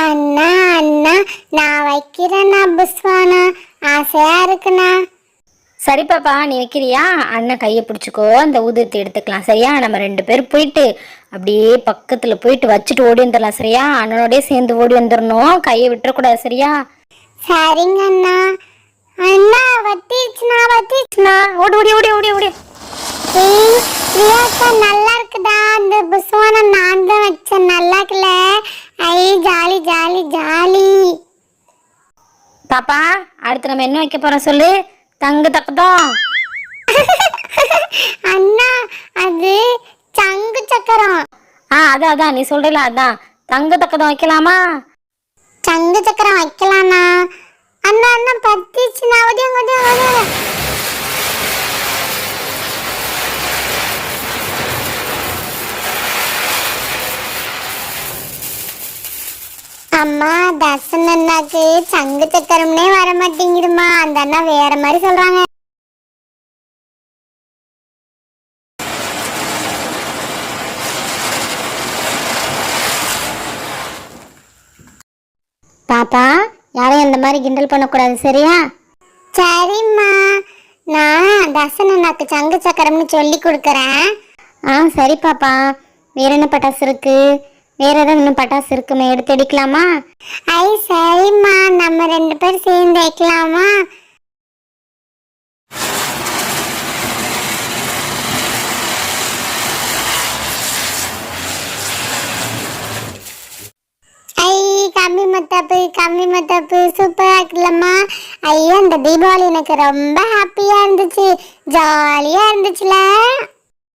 அண்ணா அண்ணா நான் வைக்கிறேண்ணா புஸ்வானா, ஆசையா இருக்குண்ணா. சரி பாப்பா, நீ வைக்கிறியா? அண்ணன் கையை பிடிச்சிக்கோ, அந்த ஊதுவத்தி எடுத்துக்கலாம். சரியா? நம்ம 2 பேர் போயிட்டு அப்படியே பக்கத்துல போயிட்டு வச்சுட்டு ஓடி வந்துடலாம். சரியா? அண்ணனோடய சேர்ந்து ஓடி வந்துடணும், கையை விட்டுறக்கூடாது. சரியா? சரிங்க அண்ணா. அண்ணா வத்திருச்சுண்ணா. ஓடி ஓடி ஓடி ஓடி ஓடி. பிரியாக்கா நல்லா இருக்குதா? அந்த புஸ்வானா நான் தான் வச்சேன், நல்லா இருக்குல்ல? ஐ ஜாலி ஜாலி ஜாலி. பாப்பா, அடுத்து நம்ம என்ன வைக்க போறோம் சொல்லு? தங்கு தக்கதம். அண்ணா அது சங்கு சக்கரம். அதான் நீ சொல்றல, அதான் தங்கு தக்கதம் வைக்கலாமா? சங்கு சக்கரம் வைக்கலாம்ண்ணா. அண்ணா அண்ணா பத்திச்சுண்ணா. அம்மா, தர்சன் அண்ணாக்கு சங்கு சக்கரம்னே வர மாட்டேங்குதுமா. அந்த அண்ணா வேற மாதிரி சொல்றாங்க. பாப்பா, யாரையும் அந்த மாதிரி கிண்டல் பண்ணக்கூடாது. சரியா? சரிம்மா, நான் தர்சன் அண்ணாக்கு சங்கு சக்கரம்னு சொல்லி கொடுக்குறேன். சரி பாப்பா. வேற என்ன பட்டாசு இருக்கு? வேற ஏதாவது இன்னும் பட்டாசு இருக்குமே, எடுத்து அடிக்கலாமா? ஐ சரிம்மா, நம்ம 2 பேர் சேர்ந்து வைக்கலாமா? ஐ கம்மி மத்தாப்பு சூப்பரா இருக்குல்லம்மா. ஐயா, இந்த தீபாவளி எனக்கு ரொம்ப ஹாப்பியா இருந்துச்சு, ஜாலியா இருந்துச்சுல.